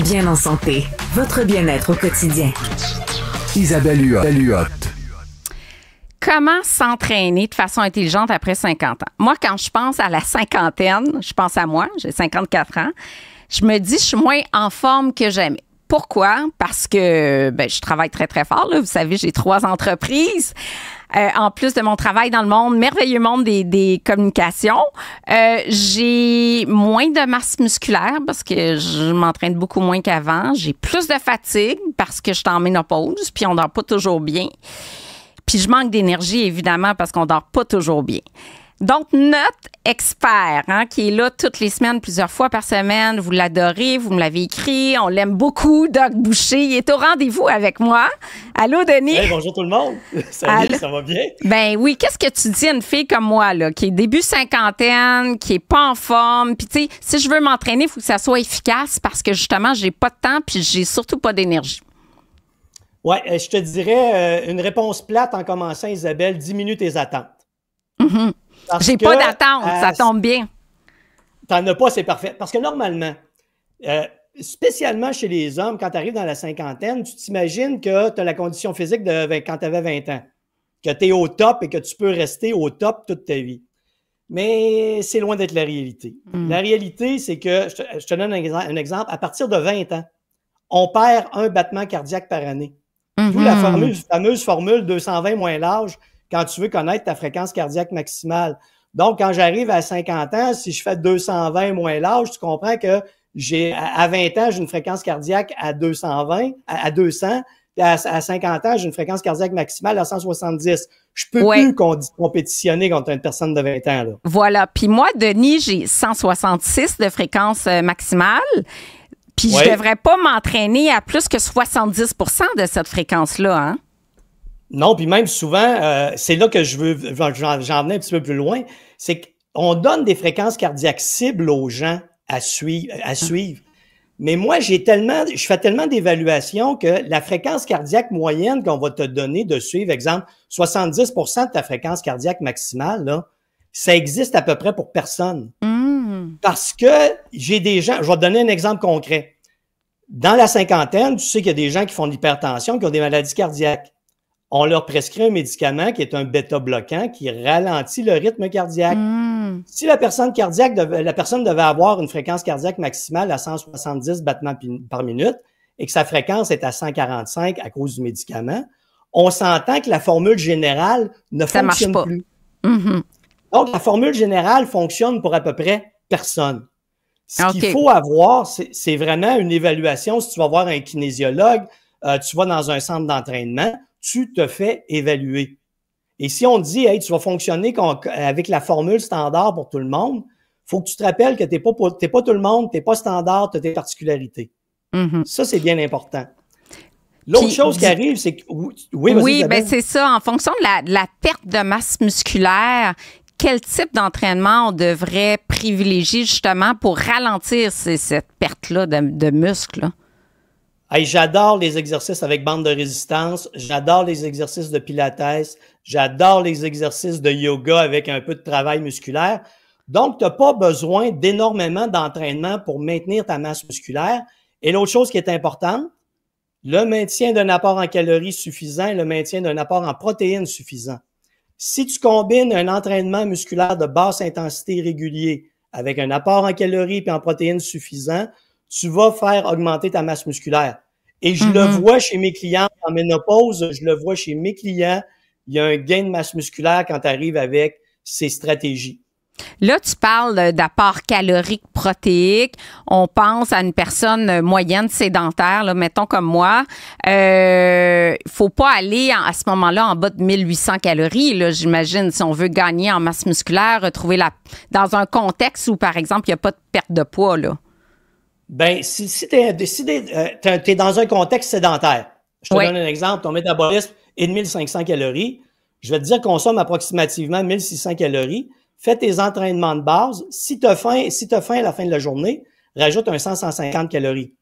Bien en santé, votre bien-être au quotidien. Isabelle Huot. Comment s'entraîner de façon intelligente après 50 ans? Moi, quand je pense à la cinquantaine, je pense à moi, j'ai 54 ans, je me dis je suis moins en forme que jamais. Pourquoi? Parce que je travaille très, très fort. Là. Vous savez, j'ai 3 entreprises. En plus de mon travail dans le merveilleux monde des communications, j'ai moins de masse musculaire parce que je m'entraîne beaucoup moins qu'avant. J'ai plus de fatigue parce que je suis en ménopause, puis on dort pas toujours bien. Puis je manque d'énergie, évidemment, parce qu'on dort pas toujours bien. Donc, notre expert, qui est là toutes les semaines, plusieurs fois par semaine, vous l'adorez, vous me l'avez écrit, on l'aime beaucoup, Doc Boucher, il est au rendez-vous avec moi. Allô, Denis? Hey, bonjour tout le monde. Salut, ça va bien? Ben oui, qu'est-ce que tu dis à une fille comme moi, là, qui est début cinquantaine, qui est pas en forme, puis tu sais, si je veux m'entraîner, il faut que ça soit efficace parce que justement, j'ai pas de temps puis j'ai surtout pas d'énergie. Ouais, je te dirais une réponse plate en commençant, Isabelle, diminue tes attentes. Mm-hmm. J'ai pas d'attente, ça tombe bien. T'en as pas, c'est parfait. Parce que normalement, spécialement chez les hommes, quand tu arrives dans la cinquantaine, tu t'imagines que tu as la condition physique de quand tu avais 20 ans, que tu es au top et que tu peux rester au top toute ta vie. Mais c'est loin d'être la réalité. La réalité, c'est que, je te donne un exemple, à partir de 20 ans, on perd un battement cardiaque par année. D'où la fameuse formule 220 moins l'âge quand tu veux connaître ta fréquence cardiaque maximale. Donc, quand j'arrive à 50 ans, si je fais 220 moins l'âge, tu comprends que à 20 ans, j'ai une fréquence cardiaque à 220, à 200, puis à 50 ans, j'ai une fréquence cardiaque maximale à 170. Je peux plus compétitionner contre une personne de 20 ans. Là. Voilà. Puis moi, Denis, j'ai 166 de fréquence maximale. Puis je devrais pas m'entraîner à plus que 70 de cette fréquence-là, hein? Non, puis même souvent, c'est là que j'en venais un petit peu plus loin, c'est qu'on donne des fréquences cardiaques cibles aux gens à suivre. Mais moi, je fais tellement d'évaluations que la fréquence cardiaque moyenne qu'on va te donner de suivre, exemple, 70 de ta fréquence cardiaque maximale, là, ça existe à peu près pour personne. Parce que j'ai des gens, je vais te donner un exemple concret. Dans la cinquantaine, tu sais qu'il y a des gens qui font de l'hypertension, qui ont des maladies cardiaques. On leur prescrit un médicament qui est un bêta-bloquant qui ralentit le rythme cardiaque. Si la personne devait avoir une fréquence cardiaque maximale à 170 battements par minute et que sa fréquence est à 145 à cause du médicament, on s'entend que la formule générale ne fonctionne plus. Donc, la formule générale fonctionne pour à peu près personne. Ce qu'il faut avoir, c'est vraiment une évaluation. Si tu vas voir un kinésiologue, tu vas dans un centre d'entraînement, tu te fais évaluer. Et si on te dit, hey, tu vas fonctionner avec la formule standard pour tout le monde, faut que tu te rappelles que t'es pas tout le monde, t'es pas standard, tu as tes particularités. Ça, c'est bien important. L'autre chose qui arrive, c'est que... Oui, ben c'est ça. En fonction de la perte de masse musculaire, quel type d'entraînement on devrait privilégier justement pour ralentir cette perte-là de muscles? Hey, j'adore les exercices avec bande de résistance, j'adore les exercices de pilates, j'adore les exercices de yoga avec un peu de travail musculaire. Donc, tu n'as pas besoin d'énormément d'entraînement pour maintenir ta masse musculaire. Et l'autre chose qui est importante, le maintien d'un apport en calories suffisant et le maintien d'un apport en protéines suffisant. Si tu combines un entraînement musculaire de basse intensité régulier avec un apport en calories et en protéines suffisant, tu vas faire augmenter ta masse musculaire. Et je le vois chez mes clients en ménopause, je le vois chez mes clients, il y a un gain de masse musculaire quand tu arrives avec ces stratégies. Là, tu parles d'apport calorique protéique. On pense à une personne moyenne sédentaire, là, mettons comme moi. Faut pas aller à ce moment-là en bas de 1800 calories, là, j'imagine, si on veut gagner en masse musculaire, retrouver dans un contexte où, par exemple, il n'y a pas de perte de poids, là. Ben, si t'es dans un contexte sédentaire, je te donne un exemple, ton métabolisme est de 1500 calories, je vais te dire consomme approximativement 1600 calories, fais tes entraînements de base, si tu as faim à la fin de la journée, rajoute un 100-150 calories.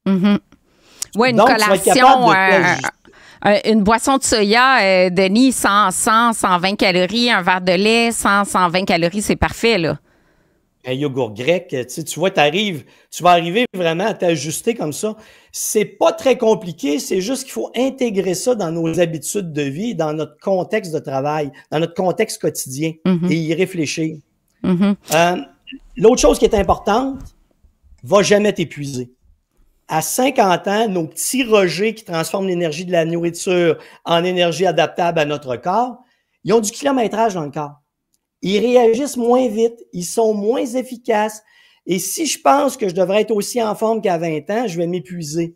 Oui, une collation, une boisson de soya, Denis, 100, 120 calories, un verre de lait, 120 calories, c'est parfait, là. un yogourt grec, tu vois, tu vas arriver vraiment à t'ajuster comme ça. C'est pas très compliqué, c'est juste qu'il faut intégrer ça dans nos habitudes de vie, dans notre contexte de travail, dans notre contexte quotidien et y réfléchir. L'autre chose qui est importante, va jamais t'épuiser. À 50 ans, nos petits rejets qui transforment l'énergie de la nourriture en énergie adaptable à notre corps, ils ont du kilométrage dans le corps. Ils réagissent moins vite, ils sont moins efficaces. Et si je pense que je devrais être aussi en forme qu'à 20 ans, je vais m'épuiser.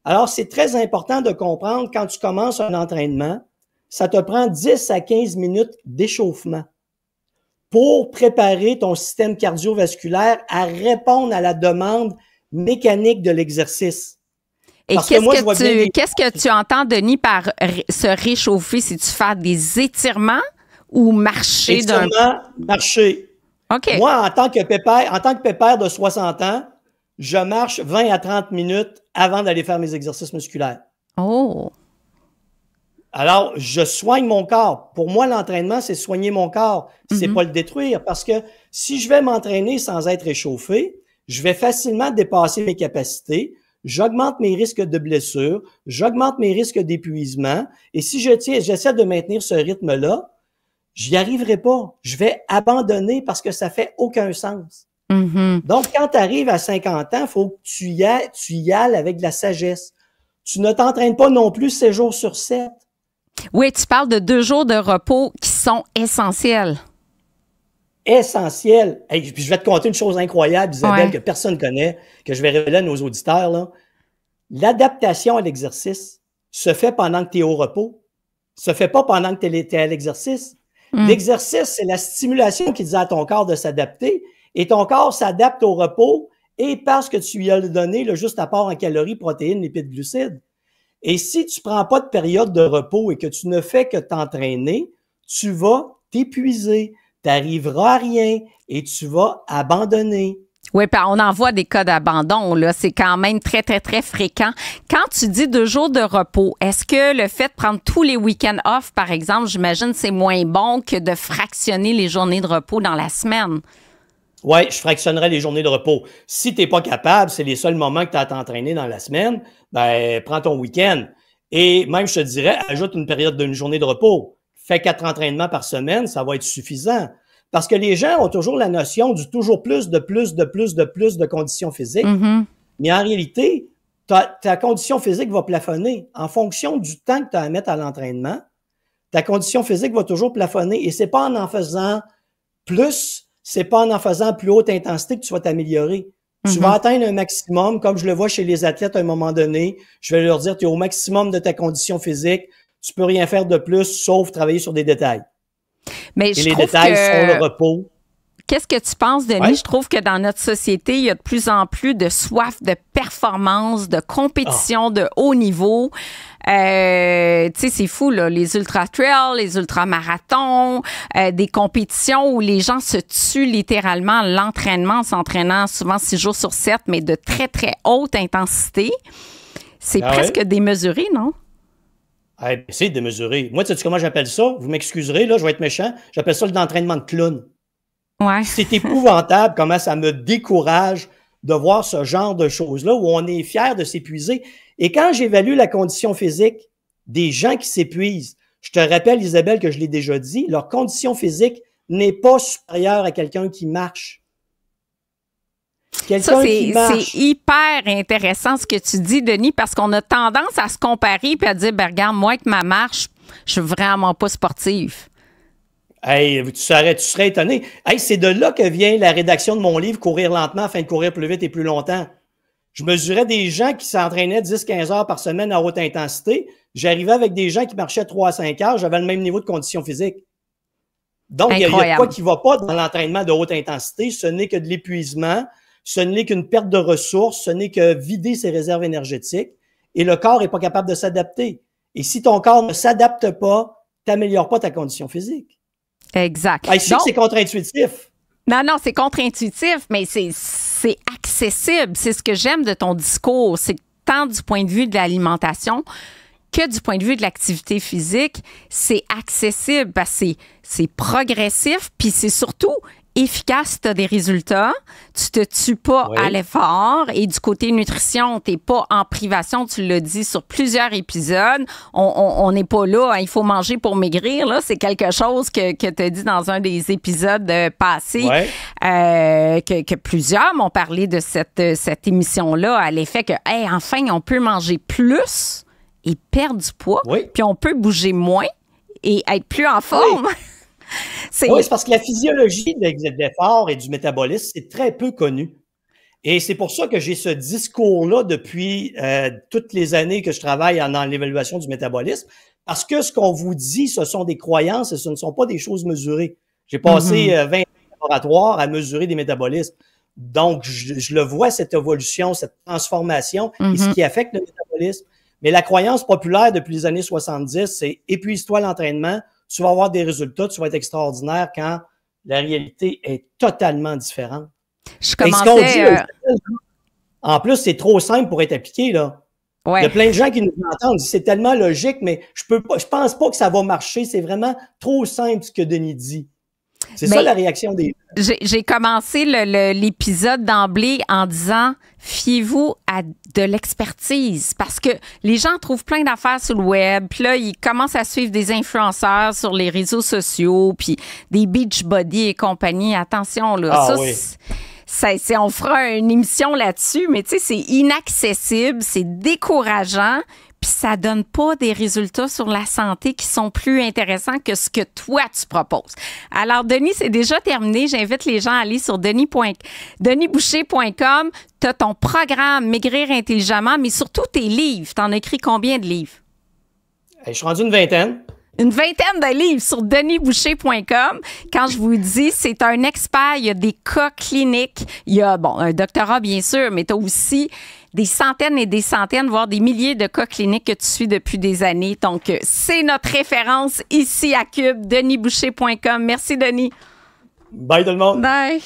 Alors, c'est très important de comprendre quand tu commences un entraînement, ça te prend 10 à 15 minutes d'échauffement pour préparer ton système cardiovasculaire à répondre à la demande mécanique de l'exercice. Et qu'est-ce que tu entends, Denis, par se réchauffer? Si tu fais des étirements ou marcher marcher. OK. Moi, en tant que pépère de 60 ans, je marche 20 à 30 minutes avant d'aller faire mes exercices musculaires. Oh! Alors, je soigne mon corps. Pour moi, l'entraînement, c'est soigner mon corps. C'est pas le détruire. Parce que si je vais m'entraîner sans être échauffé, je vais facilement dépasser mes capacités. J'augmente mes risques de blessures. J'augmente mes risques d'épuisement. Et si j'essaie de maintenir ce rythme-là, j'y arriverai pas. Je vais abandonner parce que ça fait aucun sens. Donc, quand tu arrives à 50 ans, il faut que tu y ailles avec de la sagesse. Tu ne t'entraînes pas non plus 7 jours sur 7. Oui, tu parles de 2 jours de repos qui sont essentiels. Essentiels. Hey, puis je vais te conter une chose incroyable, Isabelle, que personne ne connaît, que je vais révéler à nos auditeurs, là. L'adaptation à l'exercice se fait pendant que tu es au repos. Se fait pas pendant que tu es à l'exercice. L'exercice, c'est la stimulation qui dit à ton corps de s'adapter et ton corps s'adapte au repos et parce que tu lui as donné le juste apport en calories, protéines, lipides, glucides. Et si tu prends pas de période de repos et que tu ne fais que t'entraîner, tu vas t'épuiser, t'arriveras à rien et tu vas abandonner. Oui, puis on en voit des cas d'abandon, là. C'est quand même très, très, très fréquent. Quand tu dis 2 jours de repos, est-ce que le fait de prendre tous les week-ends off, par exemple, j'imagine c'est moins bon que de fractionner les journées de repos dans la semaine? Oui, je fractionnerais les journées de repos. Si tu n'es pas capable, c'est les seuls moments que tu as à t'entraîner dans la semaine, ben prends ton week-end. Et même, je te dirais, ajoute une période d'une journée de repos. Fais 4 entraînements par semaine, ça va être suffisant. Parce que les gens ont toujours la notion du toujours plus de conditions physiques. Mais en réalité, ta condition physique va plafonner. En fonction du temps que tu as à mettre à l'entraînement, ta condition physique va toujours plafonner. Et c'est pas en faisant plus, c'est pas en faisant plus haute intensité que tu vas t'améliorer. Tu vas atteindre un maximum, comme je le vois chez les athlètes à un moment donné. Je vais leur dire, tu es au maximum de ta condition physique. Tu peux rien faire de plus, sauf travailler sur des détails. Mais et les détails sont le repos. Qu'est-ce que tu penses, Denis? Ouais. Je trouve que dans notre société, il y a de plus en plus de soif de performance, de compétition de haut niveau. Tu sais, c'est fou, là, les ultra-trails, les ultra-marathons, des compétitions où les gens se tuent littéralement l'entraînement en s'entraînant souvent 6 jours sur 7, mais de très, très haute intensité. C'est presque démesuré, non? C'est démesuré. Moi, tu sais comment j'appelle ça? Vous m'excuserez, là, je vais être méchant. J'appelle ça l'entraînement de clown. Ouais. C'est épouvantable comment ça me décourage de voir ce genre de choses-là où on est fier de s'épuiser. Et quand j'évalue la condition physique des gens qui s'épuisent, je te rappelle, Isabelle, que je l'ai déjà dit, leur condition physique n'est pas supérieure à quelqu'un qui marche. Ça, c'est hyper intéressant ce que tu dis, Denis, parce qu'on a tendance à se comparer et à dire, ben, regarde, moi, avec ma marche, je suis vraiment pas sportive. Hey, tu serais étonné. Hey, c'est de là que vient la rédaction de mon livre « Courir lentement afin de courir plus vite et plus longtemps ». Je mesurais des gens qui s'entraînaient 10-15 heures par semaine à haute intensité. J'arrivais avec des gens qui marchaient 3 à 5 heures. J'avais le même niveau de condition physique. Donc, il y a quoi qui ne va pas dans l'entraînement de haute intensité. Ce n'est que de l'épuisement. Ce n'est qu'une perte de ressources, ce n'est que vider ses réserves énergétiques et le corps n'est pas capable de s'adapter. Et si ton corps ne s'adapte pas, tu n'améliores pas ta condition physique. Exact. Je sais que c'est contre-intuitif. Non, c'est contre-intuitif, mais c'est accessible. C'est ce que j'aime de ton discours. C'est tant du point de vue de l'alimentation que du point de vue de l'activité physique, c'est accessible parce que c'est progressif, puis c'est surtout efficace, tu as des résultats. Tu te tues pas Oui. à l'effort. Et du côté nutrition, tu n'es pas en privation. Tu l'as dit sur plusieurs épisodes. On n'est pas là. Hein, il faut manger pour maigrir. Là, c'est quelque chose que tu as dit dans un des épisodes passés. Ouais. Que plusieurs m'ont parlé de cette émission-là, à l'effet que, hey, enfin, on peut manger plus et perdre du poids. Oui. Puis on peut bouger moins et être plus en forme. Oui. C'est parce que la physiologie de l'effort et du métabolisme, c'est très peu connu. Et c'est pour ça que j'ai ce discours-là depuis toutes les années que je travaille dans l'évaluation du métabolisme, parce que ce qu'on vous dit, ce sont des croyances et ce ne sont pas des choses mesurées. J'ai passé 20 laboratoires à mesurer des métabolismes. Donc, je le vois, cette évolution, cette transformation, et ce qui affecte le métabolisme. Mais la croyance populaire depuis les années 70, c'est « épuise-toi l'entraînement ». Tu vas avoir des résultats, tu vas être extraordinaire quand la réalité est totalement différente. Je commençais... En plus, c'est trop simple pour être appliqué, là. Ouais. Il y a plein de gens qui nous entendent, c'est tellement logique, mais je pense pas que ça va marcher. C'est vraiment trop simple ce que Denis dit. C'est ça la réaction des gens. J'ai commencé l'épisode d'emblée en disant fiez-vous à de l'expertise parce que les gens trouvent plein d'affaires sur le web, puis là ils commencent à suivre des influenceurs sur les réseaux sociaux, puis des Beachbody et compagnie. Attention là, on fera une émission là-dessus, mais tu sais c'est inaccessible, c'est décourageant. Puis ça donne pas des résultats sur la santé qui sont plus intéressants que ce que toi, tu proposes. Alors, Denis, c'est déjà terminé. J'invite les gens à aller sur denisboucher.com. Tu as ton programme Maigrir intelligemment, mais surtout tes livres. Tu en as écrit combien de livres? Je suis rendu une vingtaine. Une vingtaine de livres sur denisboucher.com. Quand je vous dis, c'est un expert. Il y a des cas cliniques. Il y a, un doctorat, bien sûr, mais tu as aussi des centaines et des centaines, voire des milliers de cas cliniques que tu suis depuis des années. Donc, c'est notre référence ici à Cube, denisboucher.com. Merci, Denis. Bye tout le monde. Bye.